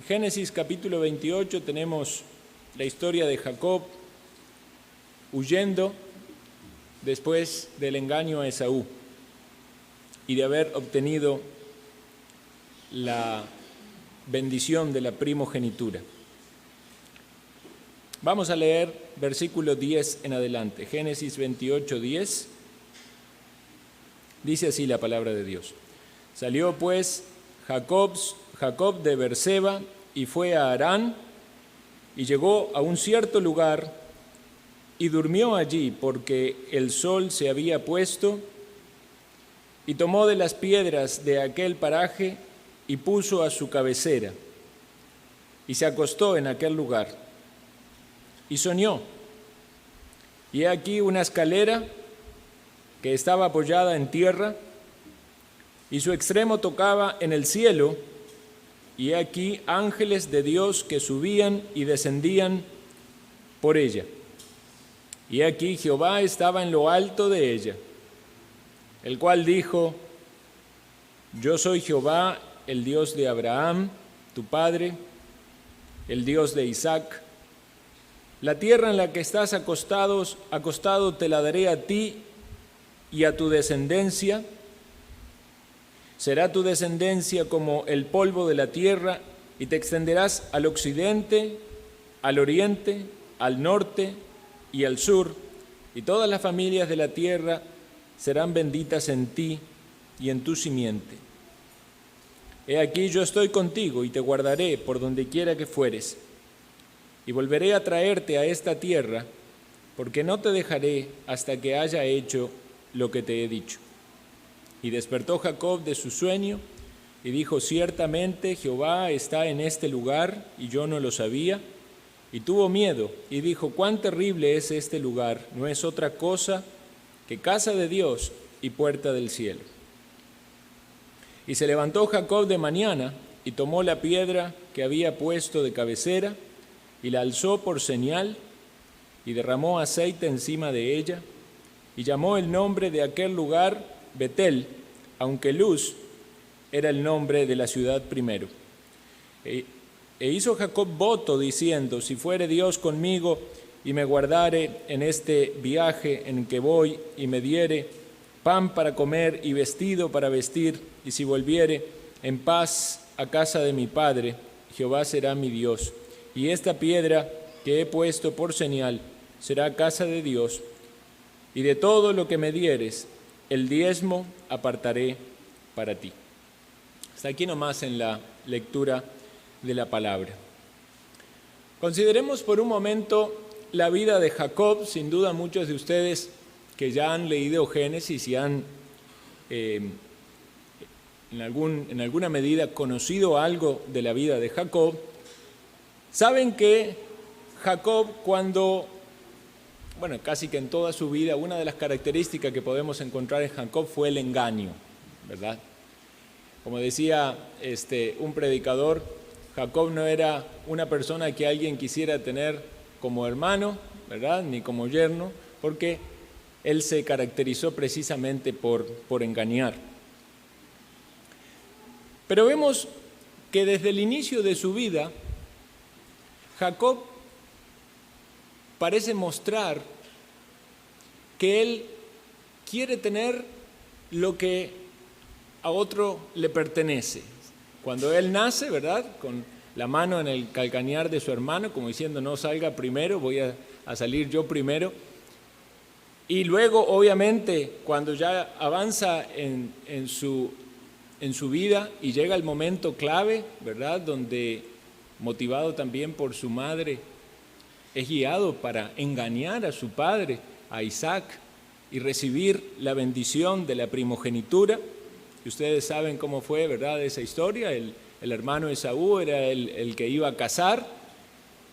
Génesis capítulo 28 tenemos la historia de Jacob huyendo después del engaño a Esaú y de haber obtenido la bendición de la primogenitura. Vamos a leer versículo 10 en adelante. Génesis 28, 10. Dice así la palabra de Dios. Salió pues Jacob de Berseba y fue a Harán y llegó a un cierto lugar y durmió allí porque el sol se había puesto, y tomó de las piedras de aquel paraje y puso a su cabecera y se acostó en aquel lugar y soñó. Y he aquí una escalera que estaba apoyada en tierra y su extremo tocaba en el cielo, y he aquí ángeles de Dios que subían y descendían por ella. Y he aquí Jehová estaba en lo alto de ella, el cual dijo: Yo soy Jehová, el Dios de Abraham, tu padre, el Dios de Isaac. La tierra en la que estás acostado te la daré a ti y a tu descendencia. Será tu descendencia como el polvo de la tierra, y te extenderás al occidente, al oriente, al norte y al sur, y todas las familias de la tierra serán benditas en ti y en tu simiente. He aquí yo estoy contigo y te guardaré por donde quiera que fueres, y volveré a traerte a esta tierra, porque no te dejaré hasta que haya hecho lo que te he dicho. Y despertó Jacob de su sueño y dijo: Ciertamente Jehová está en este lugar, y yo no lo sabía. Y tuvo miedo y dijo: Cuán terrible es este lugar, no es otra cosa que casa de Dios y puerta del cielo. Y se levantó Jacob de mañana y tomó la piedra que había puesto de cabecera y la alzó por señal y derramó aceite encima de ella y llamó el nombre de aquel lugar Betel, aunque Luz era el nombre de la ciudad primero. E hizo Jacob voto diciendo: Si fuere Dios conmigo y me guardare en este viaje en que voy, y me diere pan para comer y vestido para vestir, y si volviere en paz a casa de mi padre, Jehová será mi Dios, y esta piedra que he puesto por señal será casa de Dios, y de todo lo que me dieres, el diezmo apartaré para ti. Hasta aquí nomás en la lectura de la palabra. Consideremos por un momento la vida de Jacob. Sin duda muchos de ustedes que ya han leído Génesis y han en alguna medida conocido algo de la vida de Jacob, saben que Jacob casi que en toda su vida, una de las características que podemos encontrar en Jacob fue el engaño, ¿verdad? Como decía un predicador, Jacob no era una persona que alguien quisiera tener como hermano, ¿verdad?, ni como yerno, porque él se caracterizó precisamente por engañar. Pero vemos que desde el inicio de su vida, Jacob parece mostrar que él quiere tener lo que a otro le pertenece. Cuando él nace, ¿verdad?, con la mano en el calcañar de su hermano, como diciendo: no salga primero, voy a salir yo primero. Y luego, obviamente, cuando ya avanza en su vida y llega el momento clave, ¿verdad?, donde, motivado también por su madre, es guiado para engañar a su padre, a Isaac, y recibir la bendición de la primogenitura. Y ustedes saben cómo fue, ¿verdad?, esa historia. El hermano Esaú era el que iba a cazar,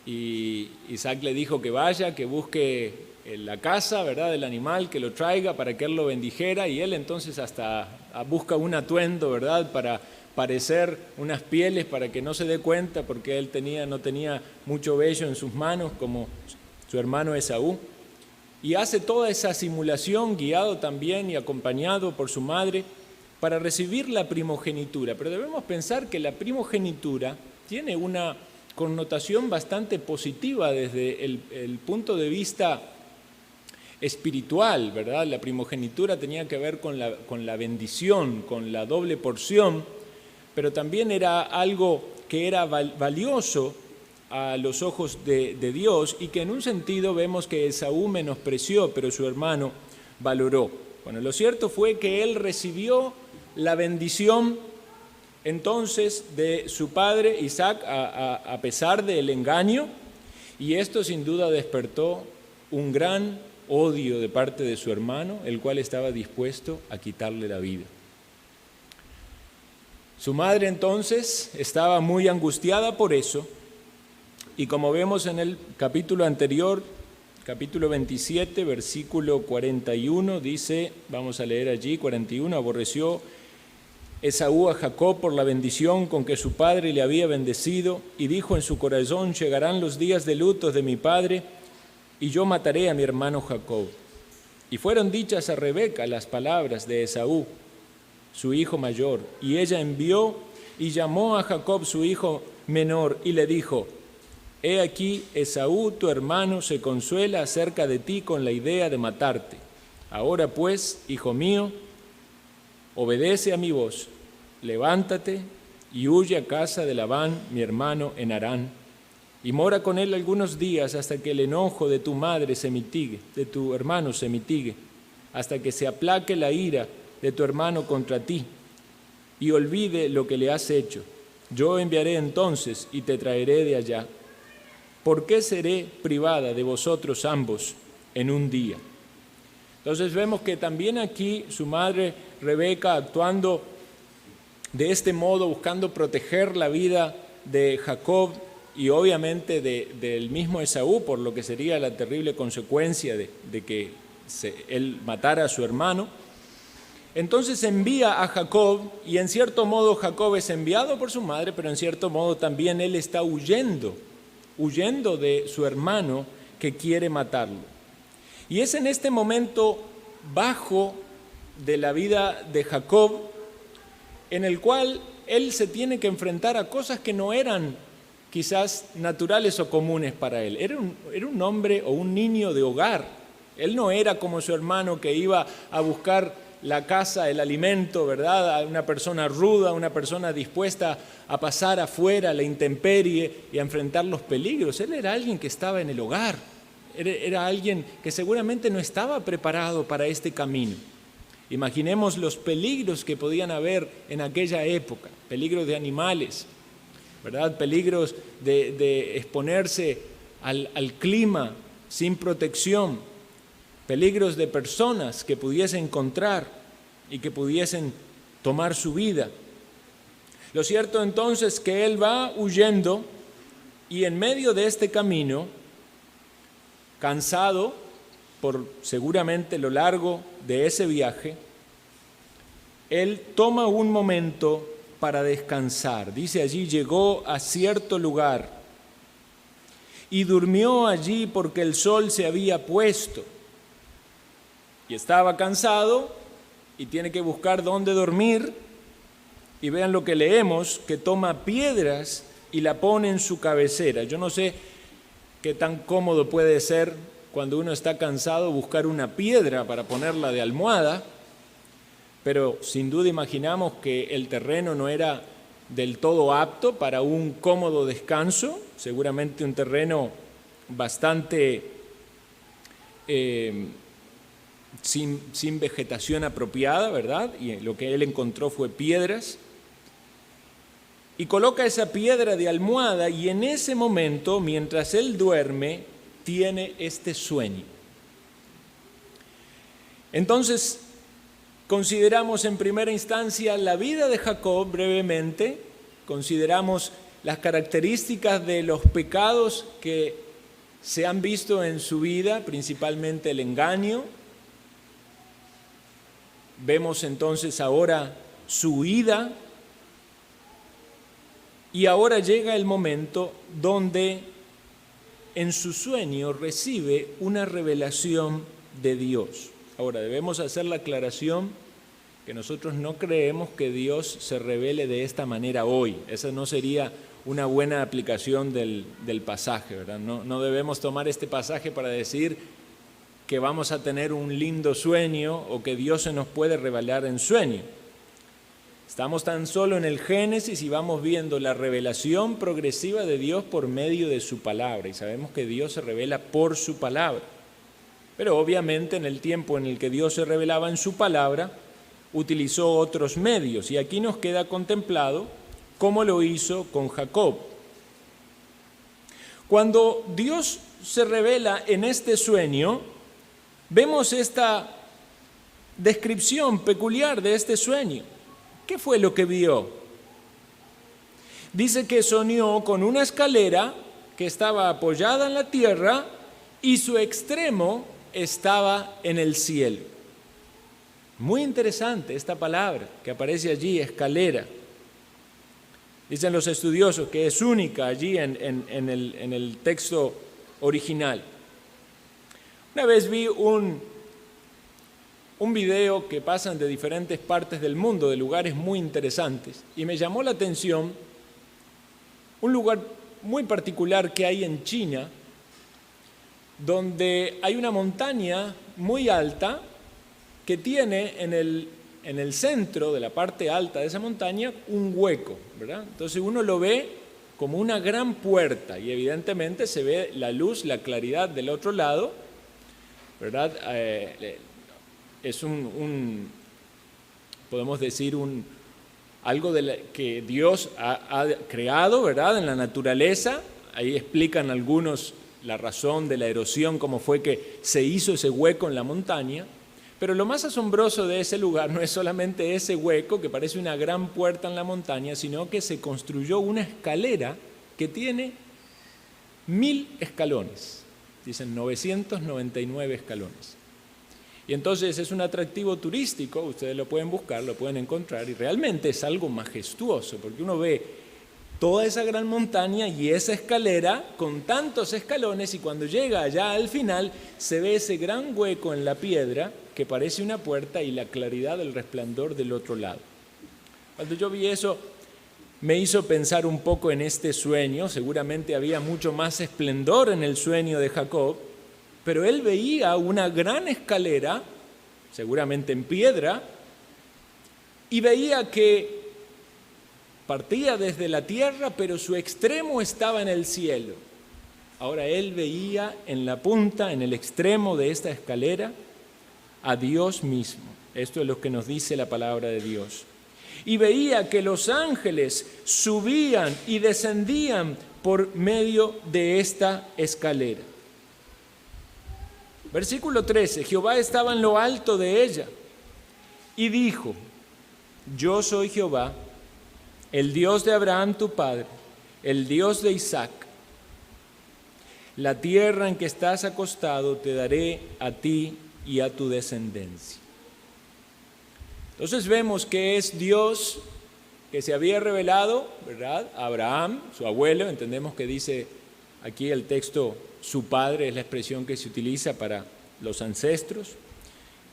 y Isaac le dijo que vaya, que busque la caza, ¿verdad?, del animal, que lo traiga para que él lo bendijera, y él entonces hasta busca un atuendo, ¿verdad?, para parecer unas pieles para que no se dé cuenta, porque él no tenía mucho vello en sus manos como su hermano Esaú, y hace toda esa simulación guiado también y acompañado por su madre para recibir la primogenitura. Pero debemos pensar que la primogenitura tiene una connotación bastante positiva desde el punto de vista espiritual, ¿verdad? La primogenitura tenía que ver con la bendición, con la doble porción, pero también era algo que era valioso a los ojos de Dios y que en un sentido vemos que Esaú menospreció, pero su hermano valoró. Bueno, lo cierto fue que él recibió la bendición entonces de su padre Isaac a pesar del engaño, y esto sin duda despertó un gran odio de parte de su hermano, el cual estaba dispuesto a quitarle la vida. Su madre entonces estaba muy angustiada por eso, y como vemos en el capítulo anterior, capítulo 27, versículo 41, dice, vamos a leer allí, 41, aborreció Esaú a Jacob por la bendición con que su padre le había bendecido, y dijo en su corazón, llegarán los días de luto de mi padre, y yo mataré a mi hermano Jacob. Y fueron dichas a Rebeca las palabras de Esaú, su hijo mayor, y ella envió y llamó a Jacob su hijo menor, y le dijo, he aquí, Esaú, tu hermano, se consuela acerca de ti con la idea de matarte. Ahora pues, hijo mío, obedece a mi voz, levántate y huye a casa de Labán, mi hermano, en Harán, y mora con él algunos días hasta que el enojo de tu madre se mitigue, de tu hermano se mitigue, hasta que se aplaque la ira de tu hermano contra ti y olvide lo que le has hecho. Yo enviaré entonces y te traeré de allá. ¿Por qué seré privada de vosotros ambos en un día? Entonces vemos que también aquí su madre Rebeca, actuando de este modo, buscando proteger la vida de Jacob y obviamente del mismo Esaú, por lo que sería la terrible consecuencia de que él matara a su hermano. Entonces envía a Jacob, y en cierto modo Jacob es enviado por su madre, pero en cierto modo también él está huyendo de su hermano que quiere matarlo. Y es en este momento bajo de la vida de Jacob en el cual él se tiene que enfrentar a cosas que no eran quizás naturales o comunes para él. Era un hombre o un niño de hogar. Él no era como su hermano que iba a buscar la casa, el alimento, ¿verdad? A una persona ruda, una persona dispuesta a pasar afuera la intemperie y a enfrentar los peligros. Él era alguien que estaba en el hogar. Era alguien que seguramente no estaba preparado para este camino. Imaginemos los peligros que podían haber en aquella época, peligros de animales, ¿verdad? Peligros de exponerse al clima sin protección, peligros de personas que pudiesen encontrar y que pudiesen tomar su vida. Lo cierto entonces que él va huyendo y en medio de este camino, cansado por seguramente lo largo de ese viaje, él toma un momento para descansar. Dice allí, llegó a cierto lugar y durmió allí porque el sol se había puesto. Y estaba cansado y tiene que buscar dónde dormir. Y vean lo que leemos, que toma piedras y la pone en su cabecera. Yo no sé qué tan cómodo puede ser cuando uno está cansado buscar una piedra para ponerla de almohada, pero sin duda imaginamos que el terreno no era del todo apto para un cómodo descanso, seguramente un terreno bastante sin vegetación apropiada, ¿verdad? Y lo que él encontró fue piedras. Y coloca esa piedra de almohada y en ese momento, mientras él duerme, tiene este sueño. Entonces, consideramos en primera instancia la vida de Jacob brevemente, consideramos las características de los pecados que se han visto en su vida, principalmente el engaño. Vemos entonces ahora su huida y ahora llega el momento donde en su sueño recibe una revelación de Dios. Ahora debemos hacer la aclaración que nosotros no creemos que Dios se revele de esta manera hoy. Esa no sería una buena aplicación del pasaje, ¿verdad? No debemos tomar este pasaje para decir que vamos a tener un lindo sueño o que Dios se nos puede revelar en sueño. Estamos tan solo en el Génesis y vamos viendo la revelación progresiva de Dios por medio de su palabra, y sabemos que Dios se revela por su palabra. Pero obviamente en el tiempo en el que Dios se revelaba en su palabra, utilizó otros medios, y aquí nos queda contemplado cómo lo hizo con Jacob. Cuando Dios se revela en este sueño, vemos esta descripción peculiar de este sueño. ¿Qué fue lo que vio? Dice que soñó con una escalera que estaba apoyada en la tierra y su extremo estaba en el cielo. Muy interesante esta palabra que aparece allí, escalera. Dicen los estudiosos que es única allí en el texto original. Una vez vi un video que pasan de diferentes partes del mundo, de lugares muy interesantes, y me llamó la atención un lugar muy particular que hay en China, donde hay una montaña muy alta que tiene en el centro de la parte alta de esa montaña un hueco, ¿verdad? Entonces uno lo ve como una gran puerta y evidentemente se ve la luz, la claridad del otro lado, ¿verdad? Es podemos decir, algo que Dios ha creado, ¿verdad? En la naturaleza. Ahí explican algunos la razón de la erosión, cómo fue que se hizo ese hueco en la montaña. Pero lo más asombroso de ese lugar no es solamente ese hueco que parece una gran puerta en la montaña, sino que se construyó una escalera que tiene 1000 escalones. Dicen 999 escalones. Y entonces es un atractivo turístico, ustedes lo pueden buscar, lo pueden encontrar, y realmente es algo majestuoso, porque uno ve toda esa gran montaña y esa escalera con tantos escalones, y cuando llega allá al final se ve ese gran hueco en la piedra que parece una puerta y la claridad del resplandor del otro lado. Cuando yo vi eso, me hizo pensar un poco en este sueño. Seguramente había mucho más esplendor en el sueño de Jacob, pero él veía una gran escalera, seguramente en piedra, y veía que partía desde la tierra, pero su extremo estaba en el cielo. Ahora él veía en la punta, en el extremo de esta escalera, a Dios mismo. Esto es lo que nos dice la palabra de Dios. Y veía que los ángeles subían y descendían por medio de esta escalera. Versículo 13, Jehová estaba en lo alto de ella y dijo: yo soy Jehová, el Dios de Abraham tu padre, el Dios de Isaac. La tierra en que estás acostado te daré a ti y a tu descendencia. Entonces vemos que es Dios que se había revelado, ¿verdad? A Abraham, su abuelo. Entendemos que dice aquí el texto, su padre es la expresión que se utiliza para los ancestros,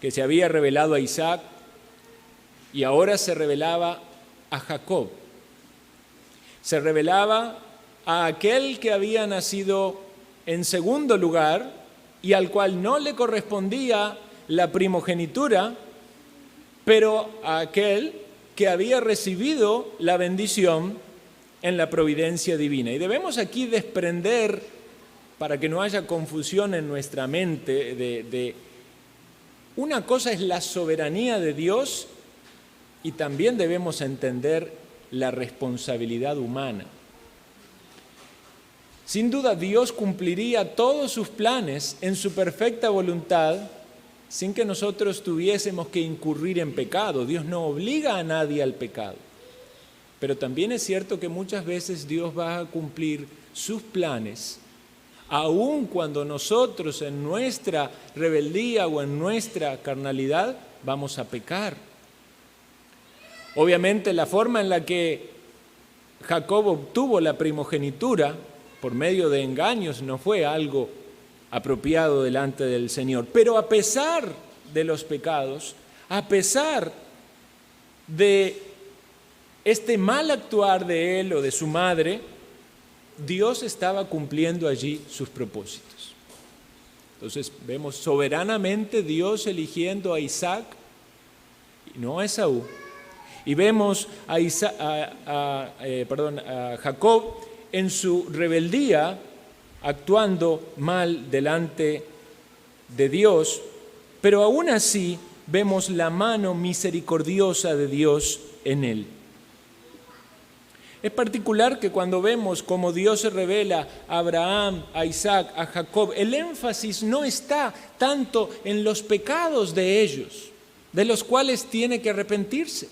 que se había revelado a Isaac y ahora se revelaba a Jacob. Se revelaba a aquel que había nacido en segundo lugar y al cual no le correspondía la primogenitura, pero a aquel que había recibido la bendición en la providencia divina. Y debemos aquí desprender, para que no haya confusión en nuestra mente, de una cosa es la soberanía de Dios y también debemos entender la responsabilidad humana. Sin duda Dios cumpliría todos sus planes en su perfecta voluntad sin que nosotros tuviésemos que incurrir en pecado. Dios no obliga a nadie al pecado. Pero también es cierto que muchas veces Dios va a cumplir sus planes, aun cuando nosotros en nuestra rebeldía o en nuestra carnalidad vamos a pecar. Obviamente la forma en la que Jacob obtuvo la primogenitura por medio de engaños no fue algo apropiado delante del Señor. Pero a pesar de los pecados, a pesar de este mal actuar de él o de su madre, Dios estaba cumpliendo allí sus propósitos. Entonces vemos soberanamente Dios eligiendo a Isaac y no a Esaú. Y vemos a Jacob en su rebeldía actuando mal delante de Dios, pero aún así vemos la mano misericordiosa de Dios en él. Es particular que cuando vemos cómo Dios se revela a Abraham, a Isaac, a Jacob, el énfasis no está tanto en los pecados de ellos, de los cuales tiene que arrepentirse,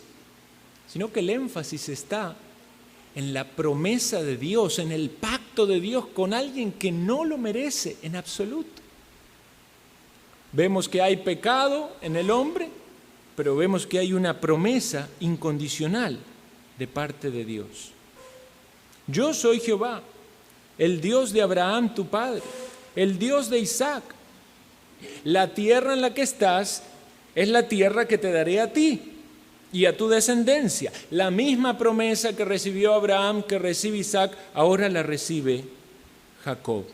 sino que el énfasis está en la promesa de Dios, en el pacto de Dios con alguien que no lo merece en absoluto. Vemos que hay pecado en el hombre, pero vemos que hay una promesa incondicional de parte de Dios. Yo soy Jehová, el Dios de Abraham tu padre, el Dios de Isaac. La tierra en la que estás es la tierra que te daré a ti y a tu descendencia. La misma promesa que recibió Abraham, que recibe Isaac, ahora la recibe Jacob.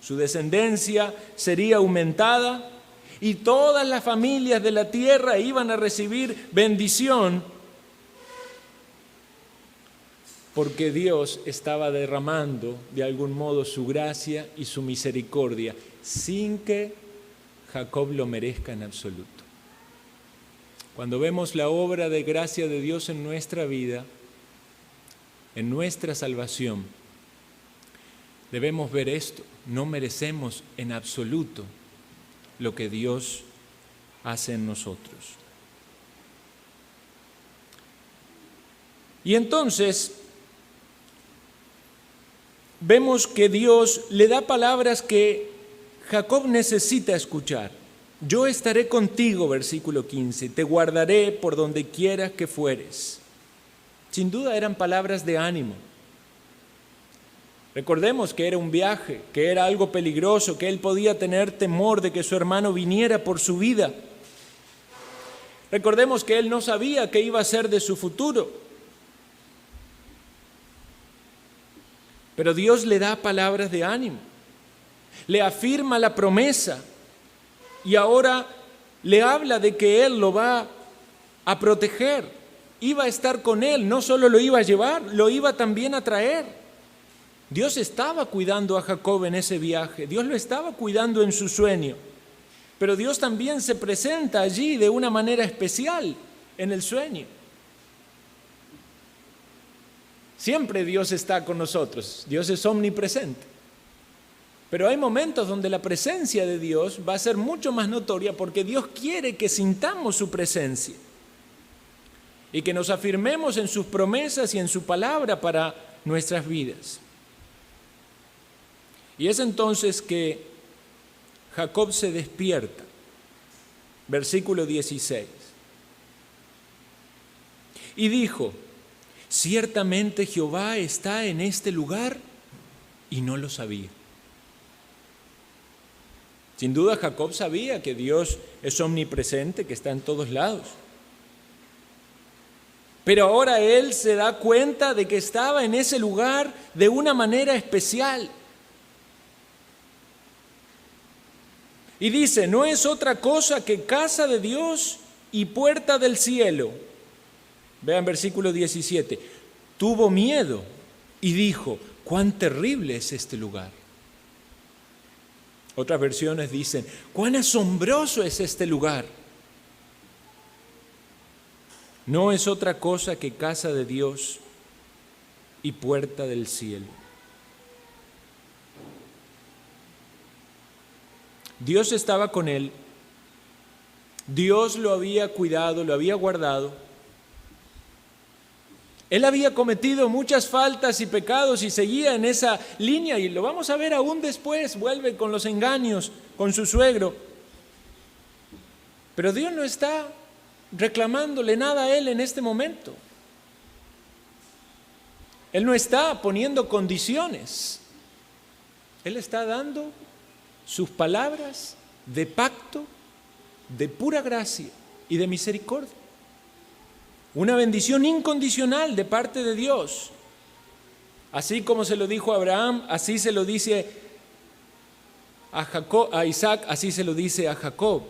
Su descendencia sería aumentada y todas las familias de la tierra iban a recibir bendición, porque Dios estaba derramando de algún modo su gracia y su misericordia sin que Jacob lo merezca en absoluto. Cuando vemos la obra de gracia de Dios en nuestra vida, en nuestra salvación, debemos ver esto: no merecemos en absoluto lo que Dios hace en nosotros. Y entonces vemos que Dios le da palabras que Jacob necesita escuchar. Yo estaré contigo, versículo 15, te guardaré por donde quieras que fueres. Sin duda eran palabras de ánimo. Recordemos que era un viaje, que era algo peligroso, que él podía tener temor de que su hermano viniera por su vida. Recordemos que él no sabía qué iba a ser de su futuro. Pero Dios le da palabras de ánimo, le afirma la promesa y ahora le habla de que Él lo va a proteger, iba a estar con él, no solo lo iba a llevar, lo iba también a traer. Dios estaba cuidando a Jacob en ese viaje, Dios lo estaba cuidando en su sueño, pero Dios también se presenta allí de una manera especial en el sueño. Siempre Dios está con nosotros, Dios es omnipresente. Pero hay momentos donde la presencia de Dios va a ser mucho más notoria porque Dios quiere que sintamos su presencia y que nos afirmemos en sus promesas y en su palabra para nuestras vidas. Y es entonces que Jacob se despierta. Versículo 16. Y dijo: ciertamente Jehová está en este lugar, y no lo sabía. Sin duda Jacob sabía que Dios es omnipresente, que está en todos lados. Pero ahora él se da cuenta de que estaba en ese lugar de una manera especial. Y dice: no es otra cosa que casa de Dios y puerta del cielo. Vean versículo 17. Tuvo miedo y dijo: cuán terrible es este lugar. Otras versiones dicen: cuán asombroso es este lugar. No es otra cosa que casa de Dios y puerta del cielo. Dios estaba con él, Dios lo había cuidado, lo había guardado. Él había cometido muchas faltas y pecados y seguía en esa línea, y lo vamos a ver aún después, vuelve con los engaños, con su suegro. Pero Dios no está reclamándole nada a él en este momento. Él no está poniendo condiciones. Él está dando sus palabras de pacto, de pura gracia y de misericordia. Una bendición incondicional de parte de Dios. Así como se lo dijo a Abraham, así se lo dice a Isaac, así se lo dice a Jacob.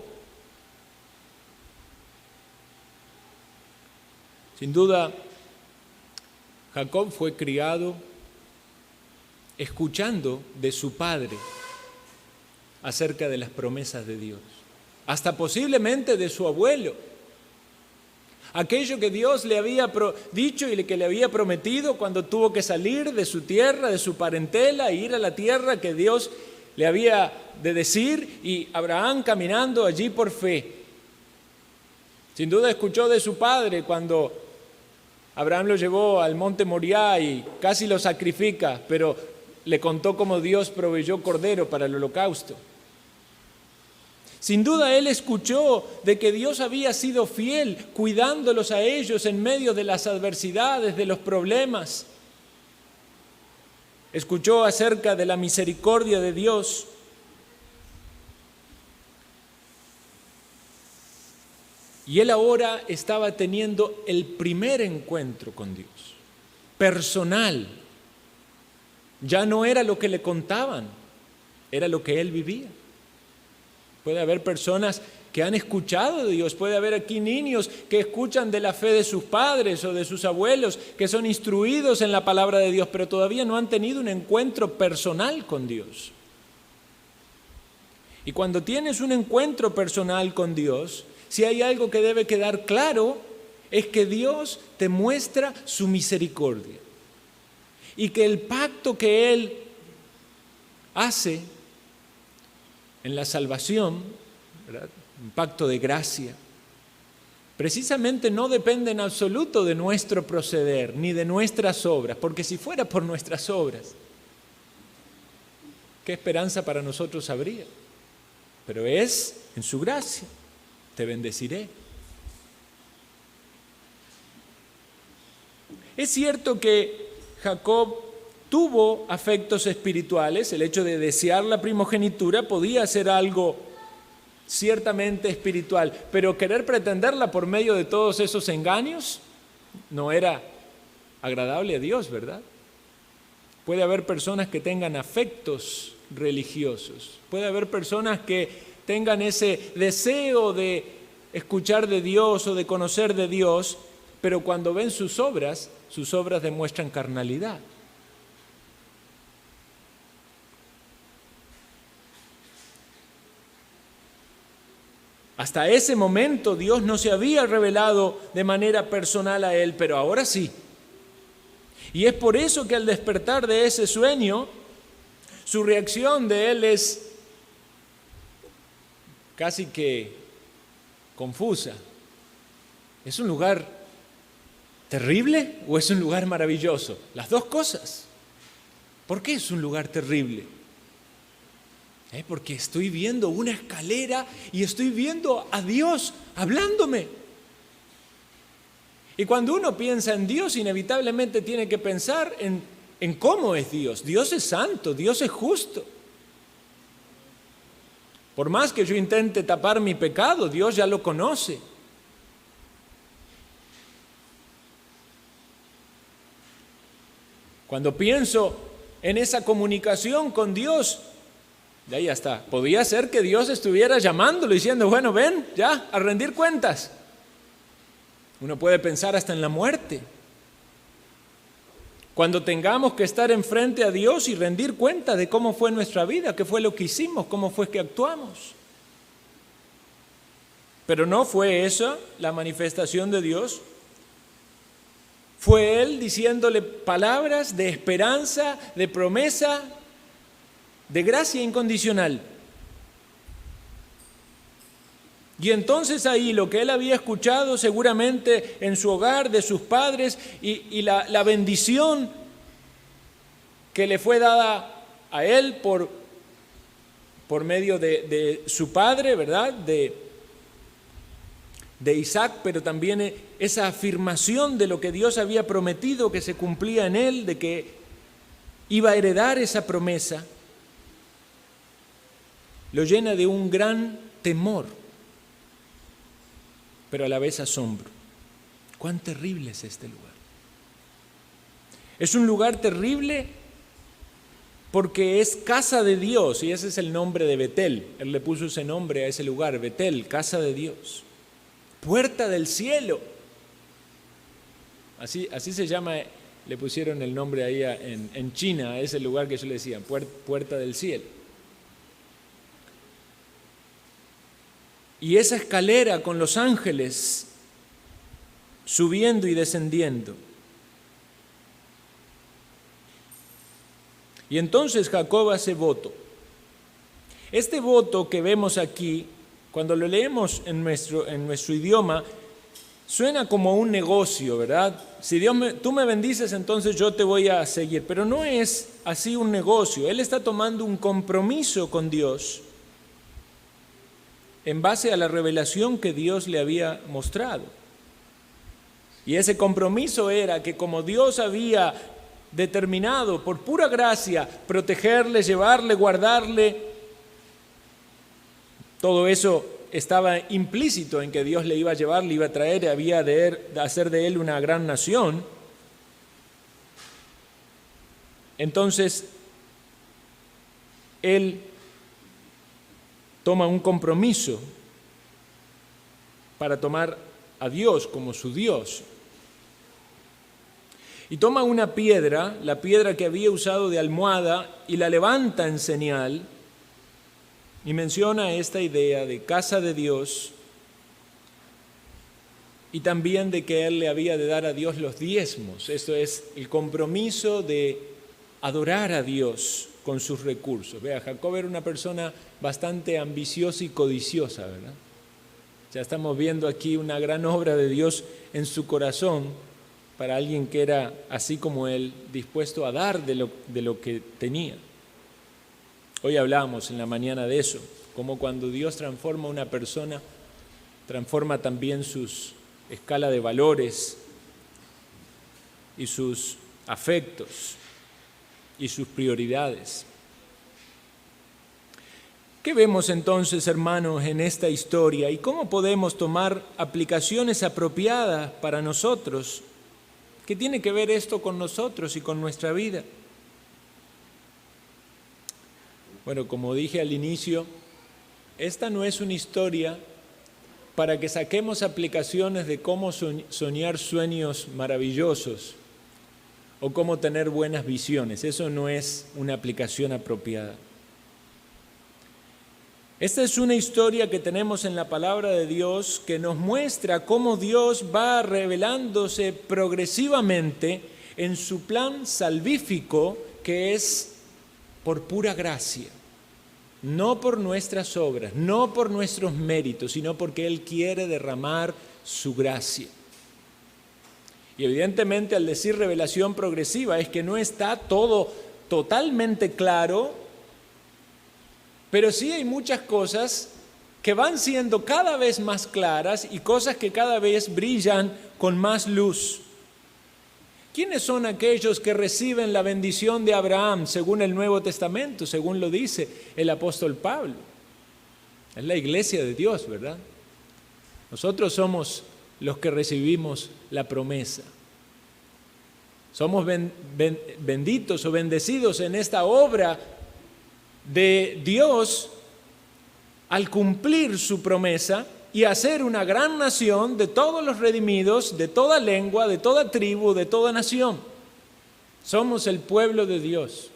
Sin duda, Jacob fue criado escuchando de su padre acerca de las promesas de Dios, hasta posiblemente de su abuelo. Aquello que Dios le había dicho y que le había prometido cuando tuvo que salir de su tierra, de su parentela, e ir a la tierra que Dios le había de decir, y Abraham caminando allí por fe. Sin duda escuchó de su padre cuando Abraham lo llevó al monte Moriah y casi lo sacrifica, pero le contó cómo Dios proveyó cordero para el holocausto. Sin duda él escuchó de que Dios había sido fiel, cuidándolos a ellos en medio de las adversidades, de los problemas. Escuchó acerca de la misericordia de Dios. Y él ahora estaba teniendo el primer encuentro con Dios, personal. Ya no era lo que le contaban, era lo que él vivía. Puede haber personas que han escuchado de Dios, puede haber aquí niños que escuchan de la fe de sus padres o de sus abuelos, que son instruidos en la palabra de Dios, pero todavía no han tenido un encuentro personal con Dios. Y cuando tienes un encuentro personal con Dios, si hay algo que debe quedar claro, es que Dios te muestra su misericordia y que el pacto que Él hace en la salvación, ¿verdad?, un pacto de gracia, precisamente no depende en absoluto de nuestro proceder ni de nuestras obras, porque si fuera por nuestras obras, ¿qué esperanza para nosotros habría? Pero es en su gracia. Te bendeciré. Es cierto que Jacob tuvo afectos espirituales. El hecho de desear la primogenitura podía ser algo ciertamente espiritual, pero querer pretenderla por medio de todos esos engaños no era agradable a Dios, ¿verdad? Puede haber personas que tengan afectos religiosos, puede haber personas que tengan ese deseo de escuchar de Dios o de conocer de Dios, pero cuando ven sus obras demuestran carnalidad. Hasta ese momento Dios no se había revelado de manera personal a él, pero ahora sí. Y es por eso que al despertar de ese sueño, su reacción de él es casi que confusa. ¿Es un lugar terrible o es un lugar maravilloso? Las dos cosas. ¿Por qué es un lugar terrible? Porque estoy viendo una escalera y estoy viendo a Dios hablándome. Y cuando uno piensa en Dios, inevitablemente tiene que pensar en cómo es Dios. Dios es santo, Dios es justo. Por más que yo intente tapar mi pecado, Dios ya lo conoce. Cuando pienso en esa comunicación con Dios, de ahí está. Podía ser que Dios estuviera llamándolo, diciendo, bueno, ven, ya, a rendir cuentas. Uno puede pensar hasta en la muerte. Cuando tengamos que estar enfrente a Dios y rendir cuenta de cómo fue nuestra vida, qué fue lo que hicimos, cómo fue que actuamos. Pero no fue esa la manifestación de Dios. Fue Él diciéndole palabras de esperanza, de promesa, de gracia incondicional. Y entonces ahí lo que él había escuchado seguramente en su hogar, de sus padres, y la bendición que le fue dada a él por medio de su padre, ¿verdad?, de Isaac, pero también esa afirmación de lo que Dios había prometido que se cumplía en él, de que iba a heredar esa promesa, lo llena de un gran temor, pero a la vez asombro. Cuán terrible es este lugar. Es un lugar terrible porque es casa de Dios, y ese es el nombre de Betel. Él le puso ese nombre a ese lugar, Betel, casa de Dios. Puerta del cielo. Así se llama, le pusieron el nombre ahí en China, a ese lugar que yo le decía, Puerta del cielo. Y esa escalera con los ángeles subiendo y descendiendo. Y entonces Jacob hace voto. Este voto que vemos aquí, cuando lo leemos en nuestro idioma, suena como un negocio, ¿verdad? Si tú me bendices, entonces yo te voy a seguir. Pero no es así un negocio. Él está tomando un compromiso con Dios en base a la revelación que Dios le había mostrado. Y ese compromiso era que como Dios había determinado por pura gracia protegerle, llevarle, guardarle, todo eso estaba implícito en que Dios le iba a llevar, le iba a traer, había de hacer de él una gran nación. Entonces, él toma un compromiso para tomar a Dios como su Dios. Y toma una piedra, la piedra que había usado de almohada, y la levanta en señal, y menciona esta idea de casa de Dios, y también de que él le había de dar a Dios los diezmos. Esto es el compromiso de adorar a Dios con sus recursos. Vea, Jacob era una persona bastante ambiciosa y codiciosa, ¿verdad? Ya estamos viendo aquí una gran obra de Dios en su corazón, para alguien que era así como él, dispuesto a dar de lo que tenía. Hoy hablábamos en la mañana de eso, como cuando Dios transforma a una persona, transforma también sus escala de valores y sus afectos y sus prioridades. ¿Qué vemos entonces, hermanos, en esta historia y cómo podemos tomar aplicaciones apropiadas para nosotros? ¿Qué tiene que ver esto con nosotros y con nuestra vida? Bueno, como dije al inicio, esta no es una historia para que saquemos aplicaciones de cómo soñar sueños maravillosos o cómo tener buenas visiones. Eso no es una aplicación apropiada. Esta es una historia que tenemos en la palabra de Dios que nos muestra cómo Dios va revelándose progresivamente en su plan salvífico, que es por pura gracia, no por nuestras obras, no por nuestros méritos, sino porque Él quiere derramar su gracia. Y evidentemente al decir revelación progresiva es que no está todo totalmente claro, pero sí hay muchas cosas que van siendo cada vez más claras y cosas que cada vez brillan con más luz. ¿Quiénes son aquellos que reciben la bendición de Abraham según el Nuevo Testamento, según lo dice el apóstol Pablo? Es la iglesia de Dios, ¿verdad? Nosotros somos los que recibimos la promesa. Somos benditos o bendecidos en esta obra de Dios al cumplir su promesa y hacer una gran nación de todos los redimidos, de toda lengua, de toda tribu, de toda nación. Somos el pueblo de Dios.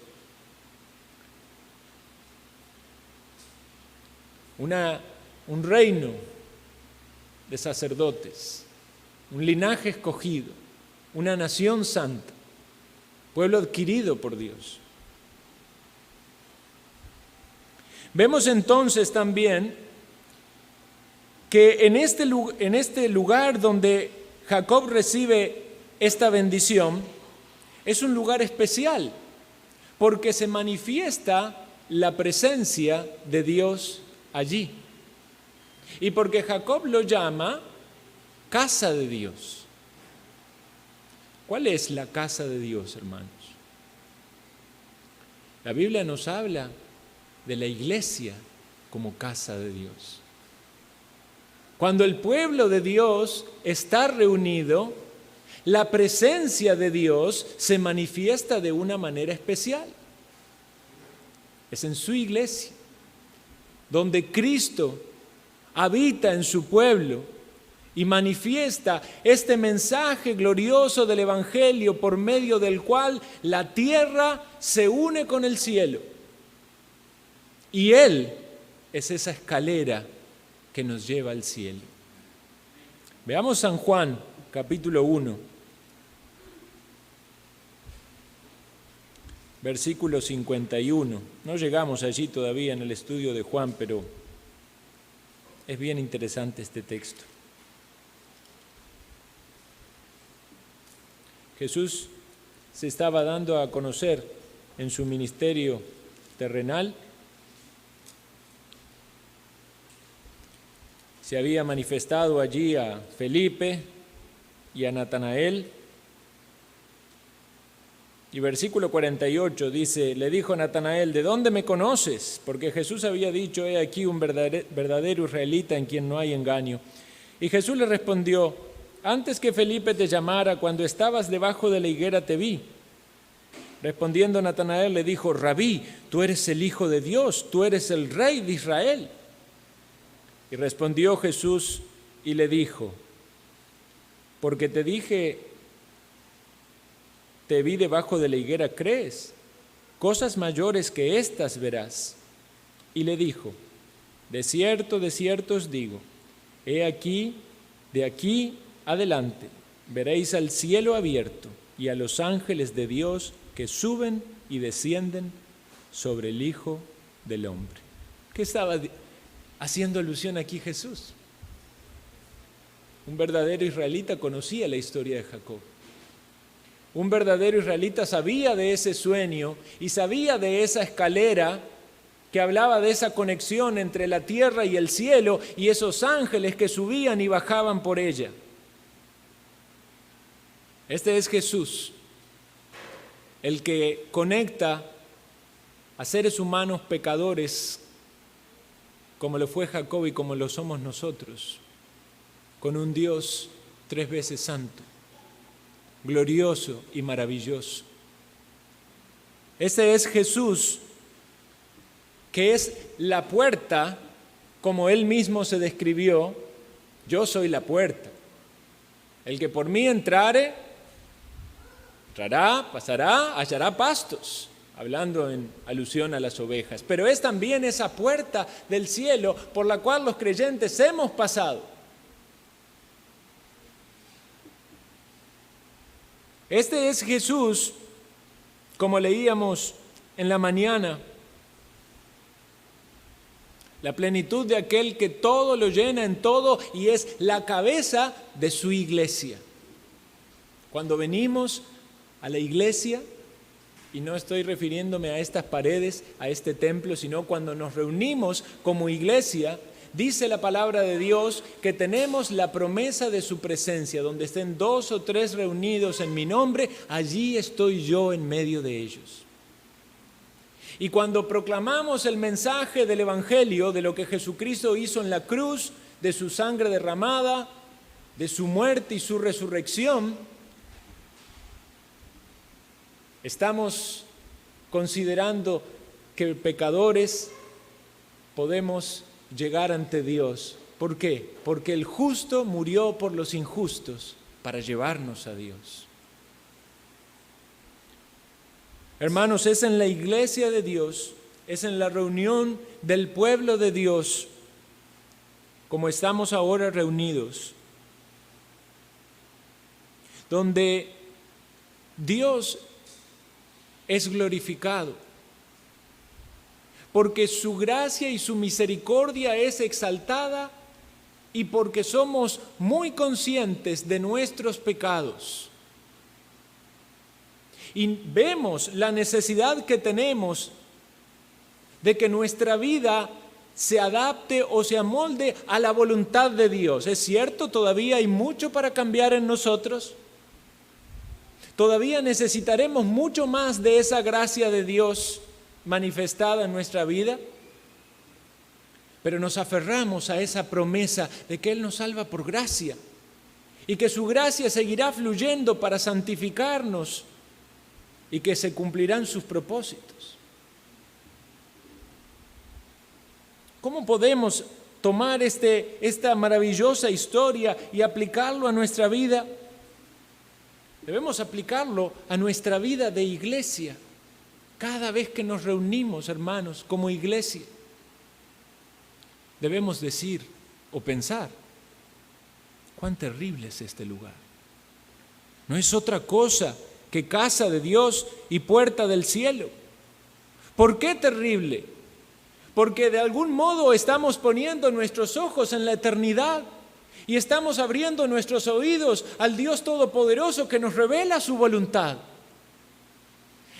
Un reino de sacerdotes, un linaje escogido, una nación santa, pueblo adquirido por Dios. Vemos entonces también que en este lugar donde Jacob recibe esta bendición es un lugar especial porque se manifiesta la presencia de Dios allí y porque Jacob lo llama casa de Dios. ¿Cuál es la casa de Dios, hermanos? La Biblia nos habla de la iglesia como casa de Dios. Cuando el pueblo de Dios está reunido, la presencia de Dios se manifiesta de una manera especial. Es en su iglesia, donde Cristo habita en su pueblo y manifiesta este mensaje glorioso del Evangelio por medio del cual la tierra se une con el cielo. Y Él es esa escalera que nos lleva al cielo. Veamos San Juan, capítulo 1, versículo 51. No llegamos allí todavía en el estudio de Juan, pero es bien interesante este texto. Jesús se estaba dando a conocer en su ministerio terrenal. Se había manifestado allí a Felipe y a Natanael. Y versículo 48 dice, le dijo Natanael, ¿de dónde me conoces? Porque Jesús había dicho, he aquí un verdadero israelita en quien no hay engaño. Y Jesús le respondió, antes que Felipe te llamara, cuando estabas debajo de la higuera te vi. Respondiendo Natanael le dijo, Rabí, tú eres el Hijo de Dios, tú eres el Rey de Israel. Y respondió Jesús y le dijo, porque te dije, te vi debajo de la higuera, ¿crees? Cosas mayores que estas verás. Y le dijo, de cierto os digo, he aquí, de aquí adelante, veréis al cielo abierto y a los ángeles de Dios que suben y descienden sobre el Hijo del Hombre. ¿Qué estaba haciendo alusión aquí Jesús? Un verdadero israelita conocía la historia de Jacob. Un verdadero israelita sabía de ese sueño y sabía de esa escalera que hablaba de esa conexión entre la tierra y el cielo y esos ángeles que subían y bajaban por ella. Este es Jesús, el que conecta a seres humanos pecadores como lo fue Jacob y como lo somos nosotros, con un Dios 3 veces santo, glorioso y maravilloso. Ese es Jesús, que es la puerta, como Él mismo se describió, yo soy la puerta. El que por mí entrare, entrará, pasará, hallará pastos, hablando en alusión a las ovejas. Pero es también esa puerta del cielo por la cual los creyentes hemos pasado. Este es Jesús, como leíamos en la mañana, la plenitud de aquel que todo lo llena en todo y es la cabeza de su iglesia. Cuando venimos a la iglesia, y no estoy refiriéndome a estas paredes, a este templo, sino cuando nos reunimos como iglesia, dice la palabra de Dios que tenemos la promesa de su presencia, donde estén 2 o 3 reunidos en mi nombre, allí estoy yo en medio de ellos. Y cuando proclamamos el mensaje del Evangelio, de lo que Jesucristo hizo en la cruz, de su sangre derramada, de su muerte y su resurrección, estamos considerando que pecadores podemos llegar ante Dios. ¿Por qué? Porque el justo murió por los injustos para llevarnos a Dios. Hermanos, es en la iglesia de Dios, es en la reunión del pueblo de Dios, como estamos ahora reunidos, donde Dios es glorificado, porque su gracia y su misericordia es exaltada y porque somos muy conscientes de nuestros pecados. Y vemos la necesidad que tenemos de que nuestra vida se adapte o se amolde a la voluntad de Dios. ¿Es cierto? Todavía hay mucho para cambiar en nosotros. Todavía necesitaremos mucho más de esa gracia de Dios manifestada en nuestra vida. pero nos aferramos a esa promesa de que Él nos salva por gracia y que su gracia seguirá fluyendo para santificarnos y que se cumplirán sus propósitos. ¿Cómo podemos tomar esta maravillosa historia y aplicarlo a nuestra vida? Debemos aplicarlo a nuestra vida de iglesia. Cada vez que nos reunimos, hermanos, como iglesia, debemos decir o pensar: cuán terrible es este lugar. No es otra cosa que casa de Dios y puerta del cielo. ¿Por qué terrible? Porque de algún modo estamos poniendo nuestros ojos en la eternidad y estamos abriendo nuestros oídos al Dios Todopoderoso que nos revela su voluntad.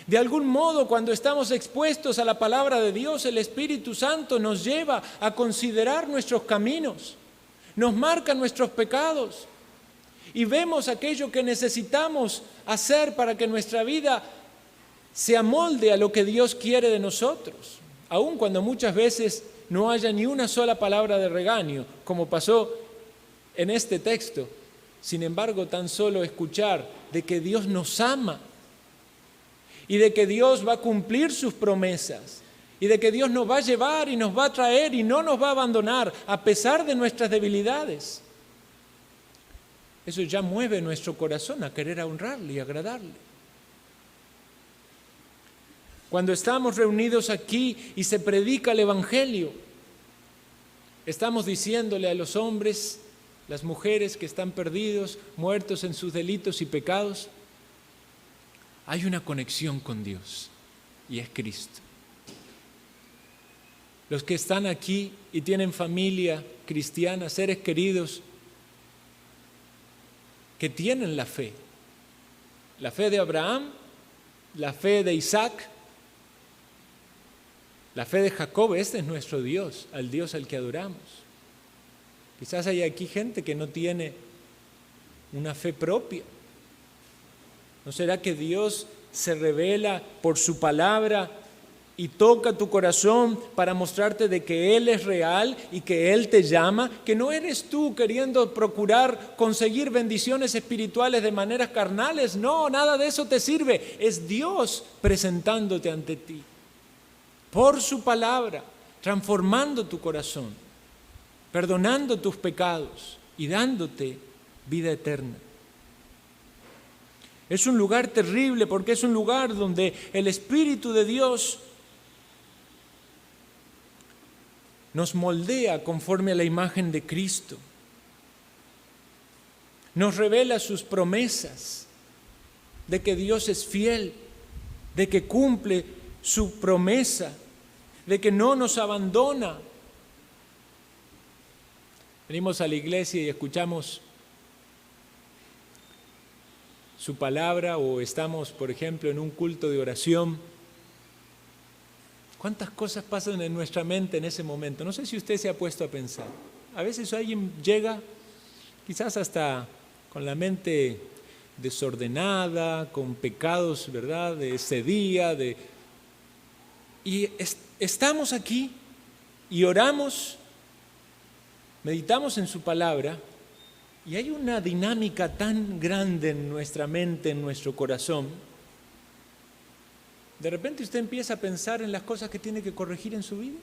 De algún modo, cuando estamos expuestos a la palabra de Dios, el Espíritu Santo nos lleva a considerar nuestros caminos, nos marca nuestros pecados y vemos aquello que necesitamos hacer para que nuestra vida se amolde a lo que Dios quiere de nosotros, aun cuando muchas veces no haya ni una sola palabra de regaño, como pasó en este texto. Sin embargo, tan solo escuchar de que Dios nos ama y de que Dios va a cumplir sus promesas y de que Dios nos va a llevar y nos va a traer y no nos va a abandonar a pesar de nuestras debilidades. Eso ya mueve nuestro corazón a querer honrarle y agradarle. Cuando estamos reunidos aquí y se predica el Evangelio, estamos diciéndole a los hombres, las mujeres que están perdidos, muertos en sus delitos y pecados: hay una conexión con Dios y es Cristo. Los que están aquí y tienen familia cristiana, seres queridos, que tienen la fe de Abraham, la fe de Isaac, la fe de Jacob. Este es nuestro Dios, al Dios al que adoramos. Quizás hay aquí gente que no tiene una fe propia. ¿No será que Dios se revela por su palabra y toca tu corazón para mostrarte de que Él es real y que Él te llama? Que no eres tú queriendo procurar conseguir bendiciones espirituales de maneras carnales. No, nada de eso te sirve. Es Dios presentándote ante ti por su palabra, transformando tu corazón, perdonando tus pecados y dándote vida eterna. Es un lugar terrible porque es un lugar donde el Espíritu de Dios nos moldea conforme a la imagen de Cristo. Nos revela sus promesas de que Dios es fiel, de que cumple su promesa, de que no nos abandona. Venimos a la iglesia y escuchamos su palabra o estamos, por ejemplo, en un culto de oración. ¿Cuántas cosas pasan en nuestra mente en ese momento? No sé si usted se ha puesto a pensar. A veces alguien llega quizás hasta con la mente desordenada, con pecados, ¿verdad?, de ese día, y estamos aquí y oramos, meditamos en su palabra y hay una dinámica tan grande en nuestra mente, en nuestro corazón. De repente usted empieza a pensar en las cosas que tiene que corregir en su vida.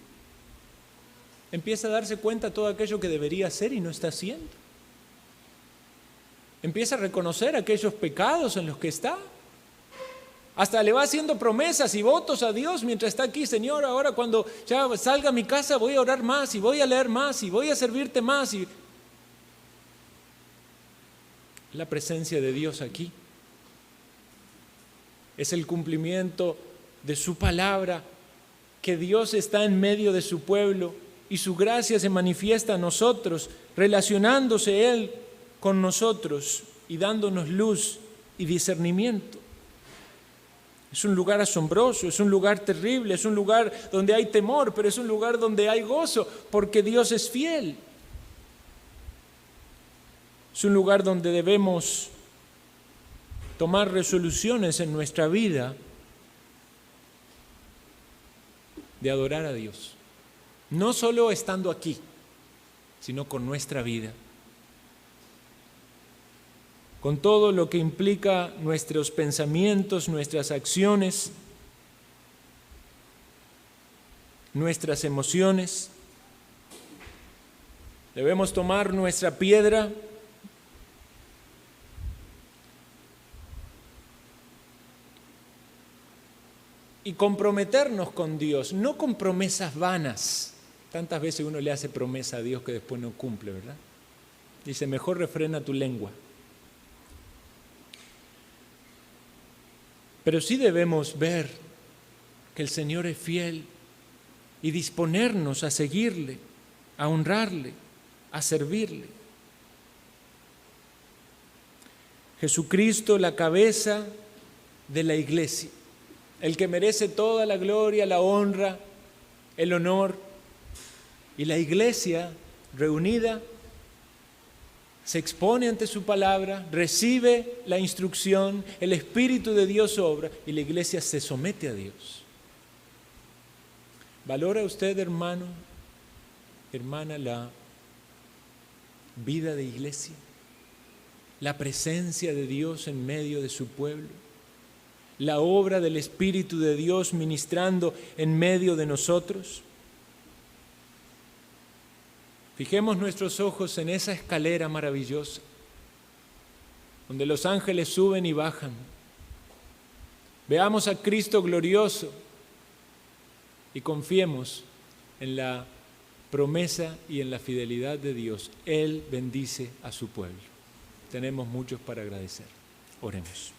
Empieza a darse cuenta de todo aquello que debería hacer y no está haciendo. Empieza a reconocer aquellos pecados en los que está. Hasta le va haciendo promesas y votos a Dios mientras está aquí. Señor, ahora cuando ya salga a mi casa voy a orar más y voy a leer más y voy a servirte más. La presencia de Dios aquí es el cumplimiento de su palabra, que Dios está en medio de su pueblo y su gracia se manifiesta a nosotros, relacionándose Él con nosotros y dándonos luz y discernimiento. Es un lugar asombroso, es un lugar terrible, es un lugar donde hay temor, pero es un lugar donde hay gozo, porque Dios es fiel. Es un lugar donde debemos tomar resoluciones en nuestra vida de adorar a Dios. no solo estando aquí, sino con nuestra vida, con todo lo que implica nuestros pensamientos, nuestras acciones, nuestras emociones. Debemos tomar nuestra piedra y comprometernos con Dios, no con promesas vanas. Tantas veces uno le hace promesa a Dios que después no cumple, ¿verdad? Dice, mejor refrena tu lengua. Pero sí debemos ver que el Señor es fiel y disponernos a seguirle, a honrarle, a servirle. Jesucristo, la cabeza de la iglesia, el que merece toda la gloria, la honra, el honor. Y la iglesia reunida se expone ante su palabra, recibe la instrucción, el Espíritu de Dios obra y la iglesia se somete a Dios. ¿Valora usted, hermano, hermana, la vida de iglesia? ¿La presencia de Dios en medio de su pueblo? ¿La obra del Espíritu de Dios ministrando en medio de nosotros? Fijemos nuestros ojos en esa escalera maravillosa, donde los ángeles suben y bajan. Veamos a Cristo glorioso y confiemos en la promesa y en la fidelidad de Dios. Él bendice a su pueblo. Tenemos muchos para agradecer. Oremos.